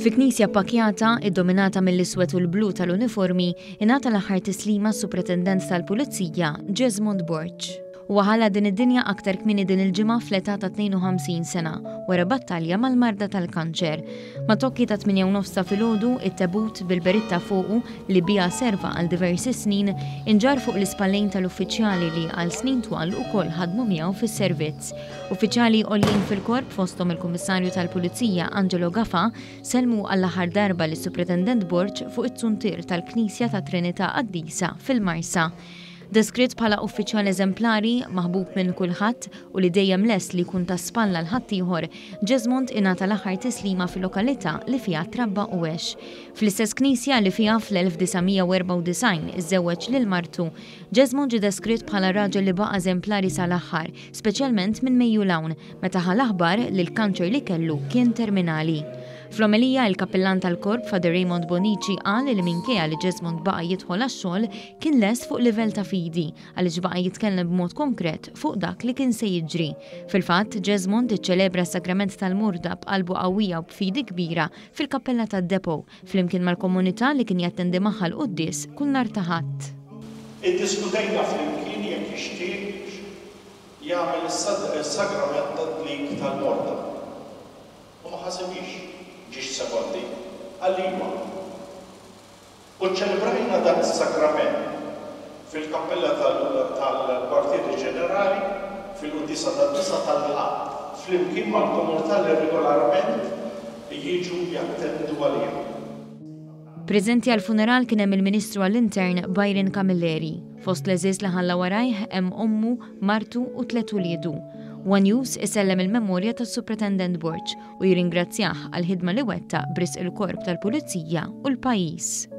Fi knisja pakjata, iddominata mill-iswed u l-blu tal-uniformi, ingħata l-aħħar tislima s-Supretendent tal-Pulizija Jesmond Borch. U ħalla din id-dinja aktar kmieni din il-ġimgħa fl-età ta' 52 sena wara battalja mal-marda tal-kanċer. Ma' tokki ta' 8:30 ta' filgħodu it-tebut bil-beritta fuqu li biha serva għal diversi snin inġar fuq l-ispallejn tal-uffiċjali li għal snin twal ukoll ħadmu miegħu fis-servizz. Uffiċjali għoljin fil-korp fosthom il-Kummissarju tal-Pulizija Angelo Gafà selmu għall-aħħar darba lis-Supretendent Borch fuq it-Tuntir tal-Knisja ta' Trinità Qaddisa fil-Marsa. Deskritt bħala uffiċjal eżemplari, maħbub minn kulħadd u li dejjem lest li jkun ta' spalla l-ħaddieħor, Jesmond ingħata l-aħħar tislima fil-lokalità li fiha trabba u għex. Fl-istess knisja li fiha fl-1994 iżżewweġ lil martu, Jesmond ġie deskritt bħala raġel li baqa' eżemplari sal-aħħar, speċjalment minn Mejju l-hawn, meta ħa l-aħbar li l-kanċer li kellu kien terminali. Fl-omelija il-kappellan tal-korp Father Raymond Bonici qal li minkejja li Jesmond baqa' jidħol għax-xogħol kien lest fuq livell ta' fidi għaliex baqa' jitkellem b'mod konkret fuq dak li kien se jiġri. Fil-fatt, Jesmond iċċelebra s-sakrament tal-murda b'qalbu qawwija u b'fidi kbira fil-kappella tad-Depot flimkien mal-komunità li kien jattendi magħha l-quddies kull nhar ta' Ħadd. Iddiskutejna flimkien jekk jixtieq jagħmel is-sakrament tad-dlik tal-morda. U ma ħasibix ġiex sekondi, għallima. U ċelebrajna dan is-sakrament fil-kappella tal-Kwartieri Ġenerali fil-Quddisa tad-Disa tal-Ħadd, flimkien mal-komunità li regolarment jiġu jattendu għalija. Preżenti għall-funeral kien hemm il-Ministru għall-Intern Byron Camilleri. Fost l-eżiż li ħalla warajh hemm ommu, martu u tliet uliedu. One News isellem il-memorja tas-Supretendent Borch u jirringrazzjah għall-ħidma li wettaq brisq il-korp tal-Pulizija u l-pajjiż.